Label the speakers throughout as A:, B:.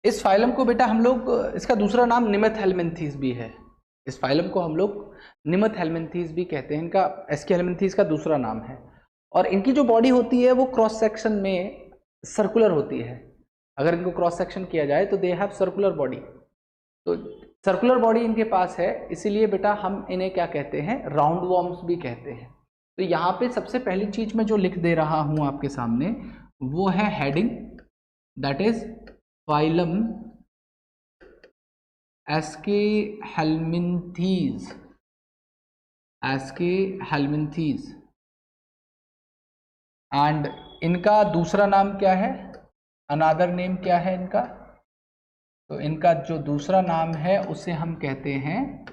A: इस फाइलम को बेटा हम लोग, इसका दूसरा नाम निमेथेलमिन्थीज भी है। इस फाइलम को हम लोग निमेथेलमिन्थीज भी कहते हैं, इनका एस्केलमिन्थीज का दूसरा नाम है। और इनकी जो बॉडी होती है वो क्रॉस सेक्शन में सर्कुलर होती है। अगर इनको क्रॉस सेक्शन किया जाए तो दे हैव सर्कुलर बॉडी। तो सर्कुलर बॉडी इनके पास है, इसीलिए बेटा हम इन्हें क्या कहते हैं, राउंड वॉर्म्स भी कहते हैं। तो यहाँ पे सबसे पहली चीज मैं जो लिख दे रहा हूँ आपके सामने वो है heading, that is phylum aschelminthes. Aschelminthes. And इनका दूसरा नाम क्या है, अनादर नेम क्या है इनका, तो इनका जो दूसरा नाम है उसे हम कहते हैं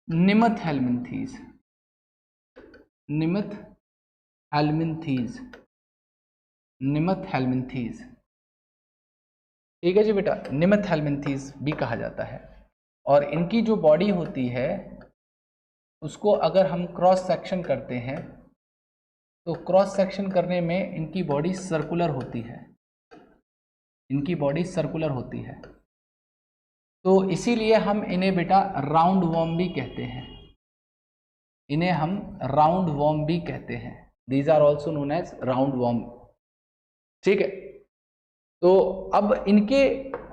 A: निमेथेलमिन्थीज। निमेथेलमिन्थीज। निमेथेलमिन्थीज, ठीक है जी बेटा, निमेथेलमिन्थीज भी कहा जाता है। और इनकी जो बॉडी होती है उसको अगर हम क्रॉस सेक्शन करते हैं तो क्रॉस सेक्शन करने में इनकी बॉडी सर्कुलर होती है। इनकी बॉडी सर्कुलर होती है, तो इसीलिए हम इन्हें बेटा राउंड वॉर्म भी कहते हैं। इन्हें हम राउंड वॉर्म भी कहते हैं। These are also known as roundworm, ठीक है। तो अब इनके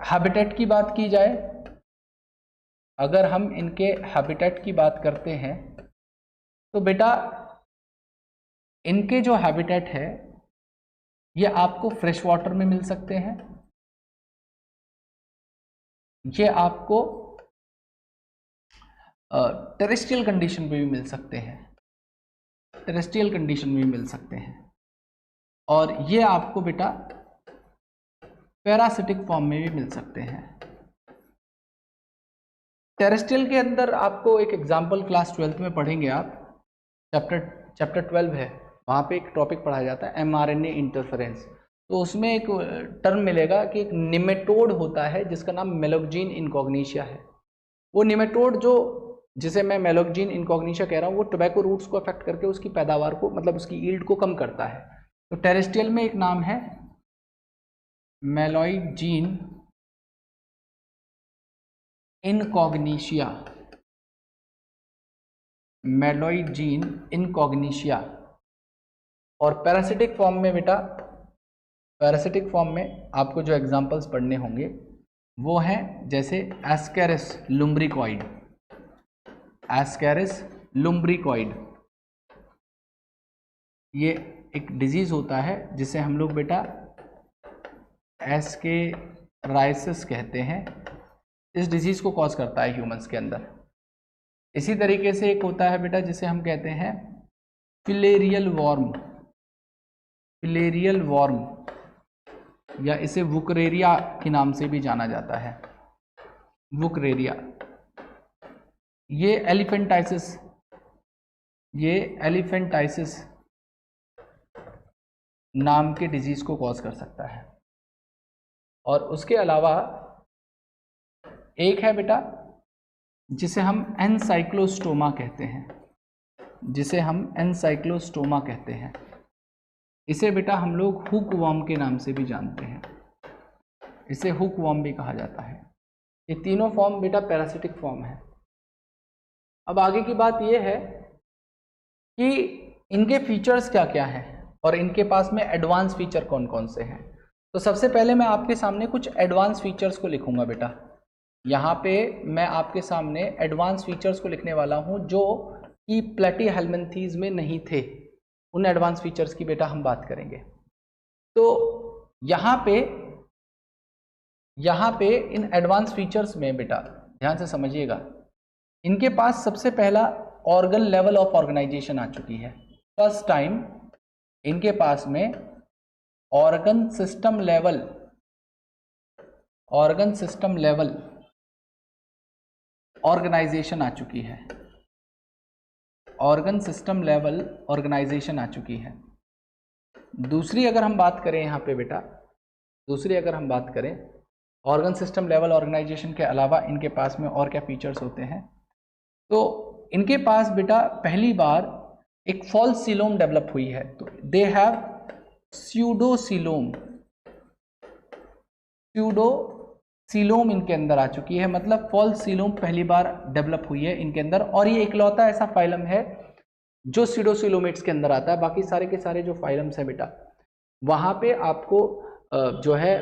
A: हैबिटेट की बात की जाए, अगर हम इनके हैबिटेट की बात करते हैं तो बेटा इनके जो हैबिटेट है ये आपको फ्रेश वाटर में मिल सकते हैं, ये आपको टेरेस्ट्रियल कंडीशन में भी मिल सकते हैं, टेरेस्ट्रियल कंडीशन में भी मिल सकते हैं, और ये आपको बेटा पैरासिटिक फॉर्म में भी मिल सकते हैं। टेरेस्ट्रियल के अंदर आपको एक एग्जाम्पल क्लास 12th में पढ़ेंगे आप, चैप्टर 12 है, वहाँ पे एक टॉपिक पढ़ाया जाता है mRNA इंटरफेरेंस। तो उसमें एक टर्म मिलेगा कि एक निमेटोड होता है जिसका नाम मेलोक्जीन इनकॉग्निशिया है। वो निमेटोड जो, जिसे मैं मेलोक्जीन इनकॉग्निशिया कह रहा हूँ, वो टोबैको रूट्स को अफेक्ट करके उसकी पैदावार को, मतलब उसकी यील्ड को कम करता है। तो टेरेस्ट्रियल में एक नाम है मेलोक्जीन इनकॉग्निशिया, मेलोक्जीन इनकॉग्निशिया। और पैरासिटिक फॉर्म में बेटा, पैरासिटिक फॉर्म में आपको जो एग्जांपल्स पढ़ने होंगे वो हैं जैसे एस्केरिस लुम्ब्रिकॉइड। एस्केरिस लुम्ब्रिकॉइड ये एक डिजीज होता है जिसे हम लोग बेटा एस्केराइसिस कहते हैं। इस डिजीज को कॉज करता है ह्यूमंस के अंदर। इसी तरीके से एक होता है बेटा जिसे हम कहते हैं फिलेरियल वॉर्म। फिलेरियल वॉर्म, या इसे वुकरेरिया के नाम से भी जाना जाता है, वुकरेरिया। ये एलिफेंटाइसिस नाम के डिजीज को कॉज कर सकता है। और उसके अलावा एक है बेटा जिसे हम एनसाइक्लोस्टोमा कहते हैं, जिसे हम एनसाइक्लोस्टोमा कहते हैं। इसे बेटा हम लोग हुक वॉर्म के नाम से भी जानते हैं, इसे हुक वॉर्म भी कहा जाता है। ये तीनों फॉर्म बेटा पैरासिटिक फॉर्म है। अब आगे की बात यह है कि इनके फीचर्स क्या क्या हैं और इनके पास में एडवांस फीचर कौन कौन से हैं। तो सबसे पहले मैं आपके सामने कुछ एडवांस फीचर्स को लिखूंगा बेटा। यहाँ पे मैं आपके सामने एडवांस फीचर्स को लिखने वाला हूँ जो कि प्लेटीहेल्मिन्थीज में नहीं थे। उन एडवांस फीचर्स की बेटा हम बात करेंगे। तो यहाँ पे इन एडवांस फीचर्स में बेटा ध्यान से समझिएगा, इनके पास सबसे पहला ऑर्गन लेवल ऑफ ऑर्गेनाइजेशन आ चुकी है। फर्स्ट टाइम इनके पास में ऑर्गन सिस्टम लेवल ऑर्गेनाइजेशन आ चुकी है। ऑर्गन सिस्टम लेवल ऑर्गेनाइजेशन आ चुकी है। दूसरी अगर हम बात करें यहाँ पे बेटा, दूसरी अगर हम बात करें ऑर्गन सिस्टम लेवल ऑर्गेनाइजेशन के अलावा इनके पास में और क्या फीचर्स होते हैं, तो इनके पास बेटा पहली बार एक फॉल्स सीलोम डेवलप हुई है। तो दे हैव स्यूडोसीलोम। सीलोम इनके अंदर आ चुकी है, मतलब फॉल्स सीलोम पहली बार डेवलप हुई है इनके अंदर। और ये इकलौता ऐसा फाइलम है जो सीडोसीलोमेट्स के अंदर आता है। बाकी सारे के सारे जो फाइलम्स हैं बेटा, वहाँ पे आपको जो है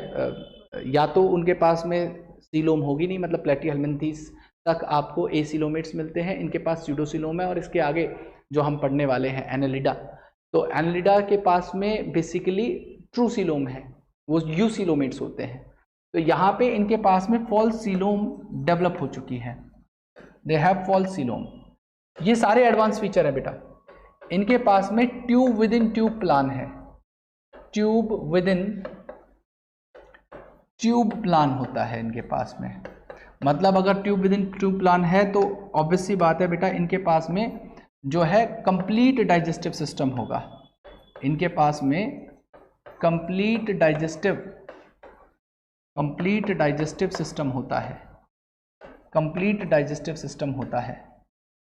A: या तो उनके पास में सीलोम होगी नहीं, मतलब प्लेटीहेल्मिन्थीस तक आपको एसीलोमेट्स मिलते हैं, इनके पास सीडोसीलोम है। और इसके आगे जो हम पढ़ने वाले हैं एनालिडा, तो एनालिडा के पास में बेसिकली ट्रू सीलोम है, वो यूसीलोमेट्स होते हैं। तो यहाँ पे इनके पास में फॉल्स सीलोम डेवलप हो चुकी है, दे हैव फॉल्स सीलोम। ये सारे एडवांस फीचर है बेटा। इनके पास में tube within tube plan है, tube within tube plan होता है इनके पास में। मतलब अगर tube within tube plan है तो ऑब्वियस सी बात है बेटा, इनके पास में जो है कंप्लीट डाइजेस्टिव सिस्टम होगा। इनके पास में कंप्लीट डाइजेस्टिव सिस्टम होता है, कंप्लीट डाइजेस्टिव सिस्टम होता है,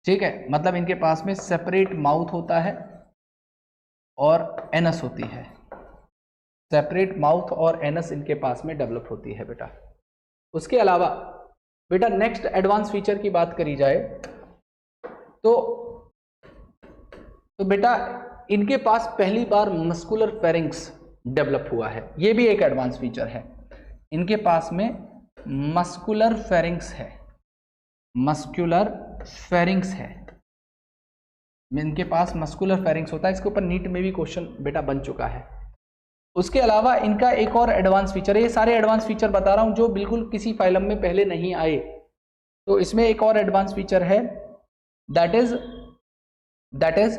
A: ठीक है। मतलब इनके पास में सेपरेट माउथ होता है और एनस होती है, सेपरेट माउथ और एनस इनके पास में डेवलप होती है बेटा। उसके अलावा बेटा नेक्स्ट एडवांस फीचर की बात करी जाए तो बेटा इनके पास पहली बार मस्कुलर फेरिंक्स डेवलप हुआ है, ये भी एक एडवांस फीचर है। इनके पास में मस्कुलर फेरिंक्स है, मस्कुलर फेरिंक्स है, इनके पास मस्कुलर फेरिंक्स होता है। इसके ऊपर नीट में भी क्वेश्चन बेटा बन चुका है। उसके अलावा इनका एक और एडवांस फीचर है, ये सारे एडवांस फीचर बता रहा हूं जो बिल्कुल किसी फाइलम में पहले नहीं आए। तो इसमें एक और एडवांस फीचर है, दैट इज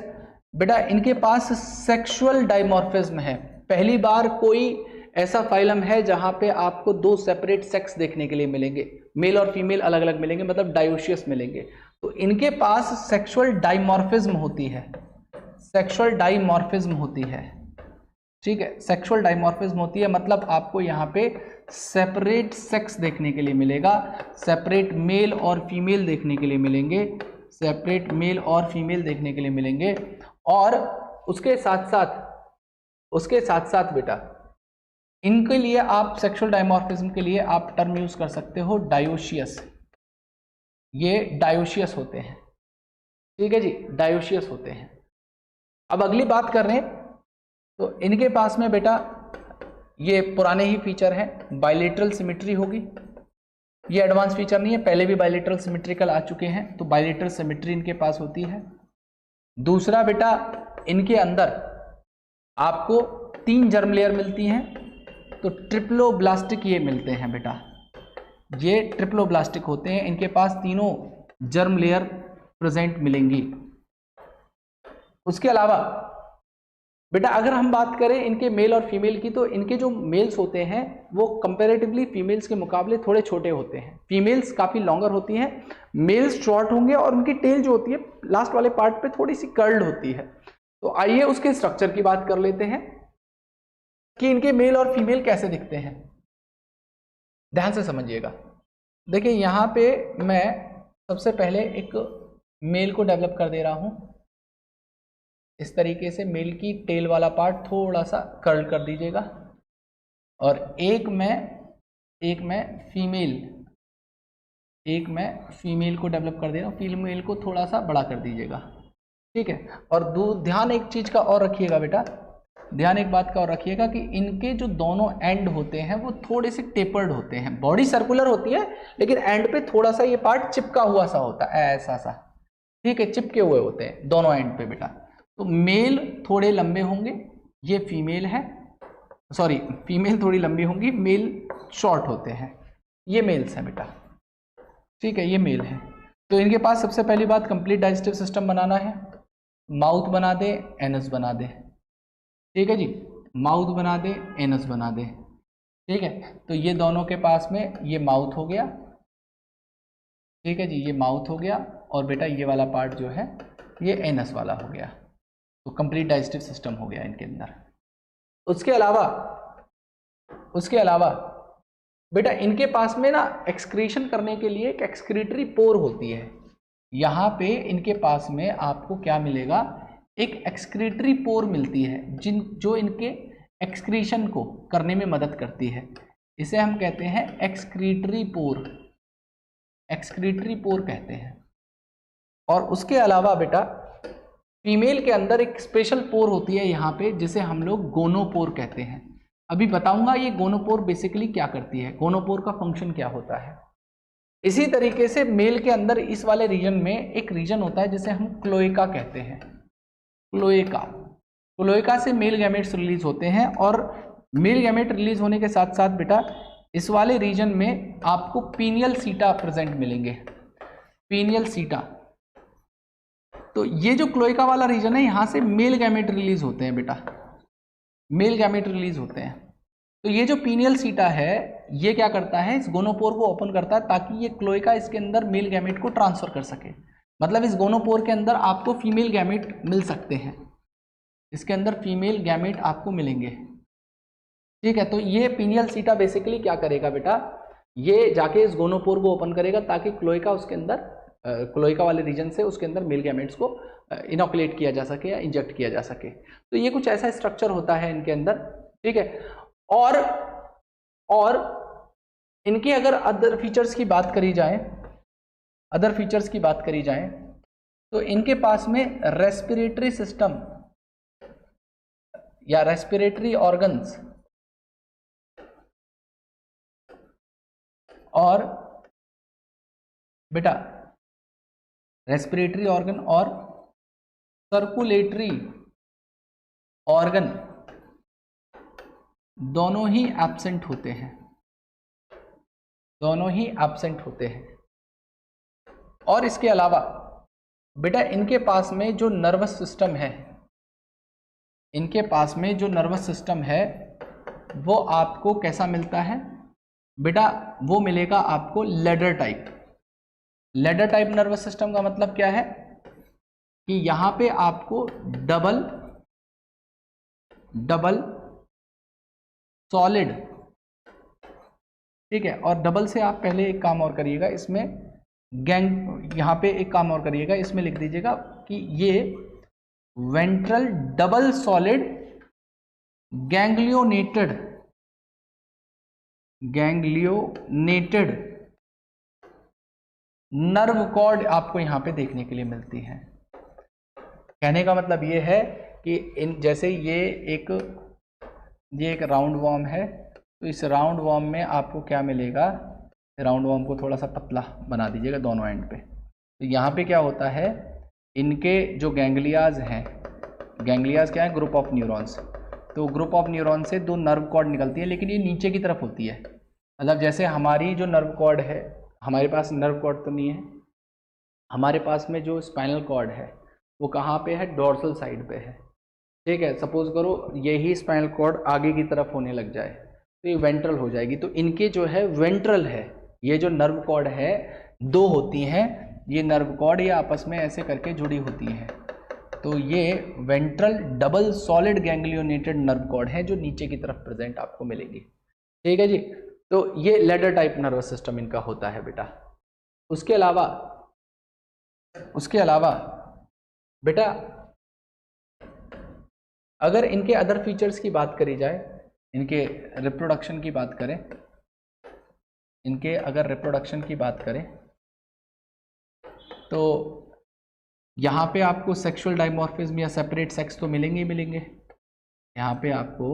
A: बेटा इनके पास सेक्सुअल डाइमॉर्फिज्म है। पहली बार कोई ऐसा फाइलम है जहां पे आपको दो सेपरेट सेक्स देखने के लिए मिलेंगे, मेल और फीमेल अलग अलग मिलेंगे, मतलब डायोशियस मिलेंगे। तो इनके पास सेक्सुअल डाइमॉर्फिज्म होती है, सेक्सुअल डाइमॉर्फिज्म होती है, ठीक है, सेक्सुअल डाइमॉर्फिज्म होती है। मतलब आपको यहाँ पे सेपरेट सेक्स देखने के लिए मिलेगा, सेपरेट मेल और फीमेल देखने के लिए मिलेंगे, सेपरेट मेल और फीमेल देखने के लिए मिलेंगे। और उसके साथ साथ बेटा इनके लिए आप सेक्सुअल डाइमॉर्फिज्म के लिए आप टर्म यूज कर सकते हो डायोशियस, ये डायोशियस होते हैं, ठीक है जी, डायोशियस होते हैं। अब अगली बात कर रहे हैं तो इनके पास में बेटा ये पुराने ही फीचर हैं, बायलेटरल सिमेट्री होगी। ये एडवांस फीचर नहीं है, पहले भी बायलेटरल सिमेट्रिकल आ चुके हैं, तो बायलेटरल सिमेट्री इनके पास होती है। दूसरा बेटा इनके अंदर आपको 3 जर्म लेयर मिलती हैं, तो ट्रिप्लोब्लास्टिक ये मिलते हैं बेटा, ये ट्रिप्लोब्लास्टिक होते हैं। इनके पास तीनों जर्म लेयर प्रेजेंट मिलेंगी। उसके अलावा बेटा अगर हम बात करें इनके मेल और फीमेल की, तो इनके जो मेल्स होते हैं वो कंपैरेटिवली फीमेल्स के मुकाबले थोड़े छोटे होते हैं। फीमेल्स काफ़ी लॉन्गर होती हैं, मेल्स शॉर्ट होंगे, और उनकी टेल जो होती है लास्ट वाले पार्ट पे थोड़ी सी कर्ल्ड होती है। तो आइए उसके स्ट्रक्चर की बात कर लेते हैं कि इनके मेल और फीमेल कैसे दिखते हैं। ध्यान से समझिएगा। देखिए यहाँ पे मैं सबसे पहले एक मेल को डेवलप कर दे रहा हूँ, इस तरीके से मेल की टेल वाला पार्ट थोड़ा सा कर्ल कर दीजिएगा, और एक मैं फीमेल को डेवलप कर दे रहा हूँ, फीमेल को थोड़ा सा बड़ा कर दीजिएगा, ठीक है। और ध्यान एक चीज़ का और रखिएगा बेटा, ध्यान एक बात का और रखिएगा कि इनके जो दोनों एंड होते हैं वो थोड़े से टेपर्ड होते हैं। बॉडी सर्कुलर होती है लेकिन एंड पे थोड़ा सा ये पार्ट चिपका हुआ सा होता है, ऐसा सा, ठीक है, चिपके हुए होते हैं दोनों एंड पे बेटा। तो मेल थोड़े लंबे होंगे, ये फीमेल है, सॉरी फीमेल थोड़ी लंबी होंगी, मेल शॉर्ट होते हैं, ये मेल्स हैं बेटा, ठीक है, ये मेल है। तो इनके पास सबसे पहली बात कंप्लीट डाइजेस्टिव सिस्टम बनाना है, माउथ बना दे, एनस बना दे, ठीक है जी, माउथ बना दे, एनस बना दे, ठीक है। तो ये दोनों के पास में ये माउथ हो गया, ठीक है जी, ये माउथ हो गया, और बेटा ये वाला पार्ट जो है ये एनस वाला हो गया। तो कंप्लीट डाइजेस्टिव सिस्टम हो गया इनके अंदर। उसके अलावा बेटा इनके पास में ना एक्सक्रीशन करने के लिए एक एक्सक्रीटरी पोर होती है। यहाँ पे इनके पास में आपको क्या मिलेगा, एक एक्सक्रीटरी पोर मिलती है जो इनके एक्सक्रीशन को करने में मदद करती है। इसे हम कहते हैं एक्सक्रीटरी पोर, एक्सक्रीटरी पोर कहते हैं। और उसके अलावा बेटा फीमेल के अंदर एक स्पेशल पोर होती है यहाँ पे, जिसे हम लोग गोनोपोर कहते हैं। अभी बताऊंगा ये गोनोपोर बेसिकली क्या करती है, गोनोपोर का फंक्शन क्या होता है। इसी तरीके से मेल के अंदर इस वाले रीजन में एक रीजन होता है जिसे हम क्लोएका कहते हैं, क्लोएका। क्लोएका से मेल गैमेट्स रिलीज होते हैं, और मेल गैमेट रिलीज होने के साथ साथ बेटा इस वाले रीजन में आपको पीनियल सीटा प्रेजेंट मिलेंगे, पीनियल सीटा। तो ये जो क्लोएका वाला रीजन है, यहाँ से मेल गैमेट रिलीज होते हैं बेटा, मेल गैमेट रिलीज होते हैं। तो ये जो पीनियल सीटा है ये क्या करता है, इस गोनोपोर को ओपन करता है ताकि ये क्लोएका इसके अंदर मेल गैमेट को ट्रांसफर कर सके। मतलब इस गोनोपोर के अंदर आपको फीमेल गैमेट मिल सकते हैं, इसके अंदर फीमेल गैमेट आपको मिलेंगे, ठीक है। तो ये पीनियल सीटा बेसिकली क्या करेगा बेटा, ये जाके इस गोनोपोर को ओपन करेगा ताकि क्लोएका उसके अंदर, क्लोएका वाले रीजन से उसके अंदर मेल गैमेट्स को इनोकुलेट किया जा सके या इंजेक्ट किया जा सके। तो ये कुछ ऐसा स्ट्रक्चर होता है इनके अंदर, ठीक है। और इनके अगर अदर फीचर्स की बात करी जाए, अदर फीचर्स की बात करी जाए, तो इनके पास में रेस्पिरेटरी सिस्टम या रेस्पिरेटरी ऑर्गन्स और बेटा रेस्पिरेटरी ऑर्गन और सर्कुलेटरी ऑर्गन दोनों ही एब्सेंट होते हैं, दोनों ही एब्सेंट होते हैं। और इसके अलावा बेटा इनके पास में जो नर्वस सिस्टम है, इनके पास में जो नर्वस सिस्टम है वो आपको कैसा मिलता है बेटा, वो मिलेगा आपको ladder type. Ladder type nervous system का मतलब क्या है कि यहां पे आपको डबल सॉलिड, ठीक है। और डबल से आप पहले एक काम और करिएगा, इसमें यहां पे एक काम और करिएगा, इसमें लिख दीजिएगा कि ये ventral double solid ganglionated nerve cord आपको यहां पे देखने के लिए मिलती है। कहने का मतलब ये है कि जैसे ये एक राउंड वॉर्म है, तो इस राउंड वॉर्म में आपको क्या मिलेगा, राउंड वॉर्म को थोड़ा सा पतला बना दीजिएगा दोनों एंड पे। तो यहाँ पे क्या होता है, इनके जो गैंग्लियाज हैं, गैंग्लियाज क्या है, ग्रुप ऑफ न्यूरॉन्स। तो ग्रुप ऑफ न्यूरॉन से दो नर्व कॉर्ड निकलती है, लेकिन ये नीचे की तरफ होती है। मतलब जैसे हमारी जो नर्व कॉर्ड है, हमारे पास नर्व कॉर्ड तो नहीं है, हमारे पास में जो स्पाइनल कॉर्ड है वो कहाँ पे है, डोर्सल साइड पे है, ठीक है। सपोज करो यही स्पाइनल कॉर्ड आगे की तरफ होने लग जाए तो ये वेंट्रल हो जाएगी। तो इनके जो है वेंट्रल है, ये जो नर्व कॉर्ड है दो होती हैं, ये नर्व कॉर्ड ये आपस में ऐसे करके जुड़ी होती हैं। तो ये ventral double solid ganglionated nerve cord है जो नीचे की तरफ प्रेजेंट आपको मिलेगी, ठीक है जी। तो ये लैडर टाइप नर्वस सिस्टम इनका होता है बेटा। उसके अलावा बेटा अगर इनके अदर फीचर्स की बात करी जाए, इनके रिप्रोडक्शन की बात करें, इनके अगर रिप्रोडक्शन की बात करें तो यहाँ पे आपको सेक्सुअल डायमॉर्फिज्म या सेपरेट सेक्स तो मिलेंगे ही मिलेंगे। यहाँ पे आपको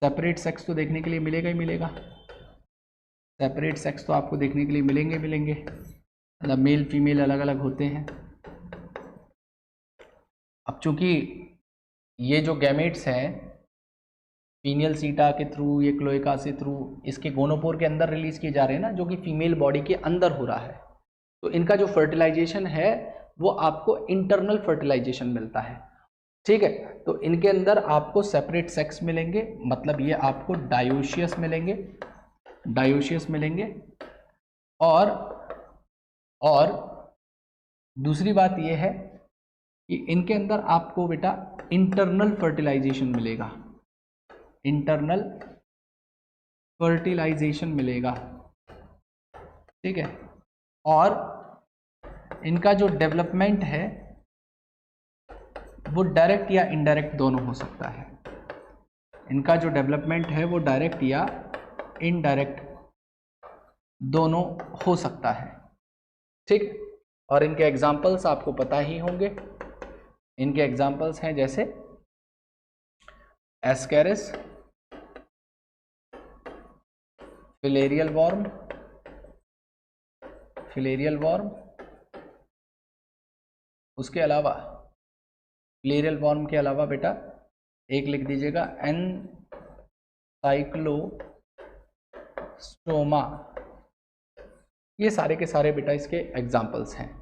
A: सेपरेट सेक्स तो देखने के लिए मिलेगा ही मिलेगा, सेपरेट सेक्स तो आपको देखने के लिए मिलेंगे, मतलब मेल फीमेल अलग अलग होते हैं। अब चूंकि ये जो गैमेट्स हैं पीनियल सीटा के थ्रू, ये क्लोएका से थ्रू इसके गोनोपोर के अंदर रिलीज किए जा रहे हैं ना, जो कि फीमेल बॉडी के अंदर हो रहा है, तो इनका जो फर्टिलाइजेशन है वो आपको इंटरनल फर्टिलाइजेशन मिलता है, ठीक है। तो इनके अंदर आपको सेपरेट सेक्स मिलेंगे, मतलब ये आपको डायोशियस मिलेंगे। और दूसरी बात ये है कि इनके अंदर आपको बेटा इंटरनल फर्टिलाइजेशन मिलेगा, ठीक है। और इनका जो डेवलपमेंट है वो डायरेक्ट या इनडायरेक्ट दोनों हो सकता है। इनका जो डेवलपमेंट है वो डायरेक्ट या इनडायरेक्ट दोनों हो सकता है। ठीक, और इनके एग्जाम्पल्स आपको पता ही होंगे। इनके एग्जाम्पल्स हैं जैसे एस्केरिस, फिलेरियल वॉर्म, उसके अलावा फिलेरियल वॉर्म के अलावा बेटा एक लिख दीजिएगा एनसाइक्लोस्टोमा। ये सारे के सारे बेटा इसके एग्जाम्पल्स हैं।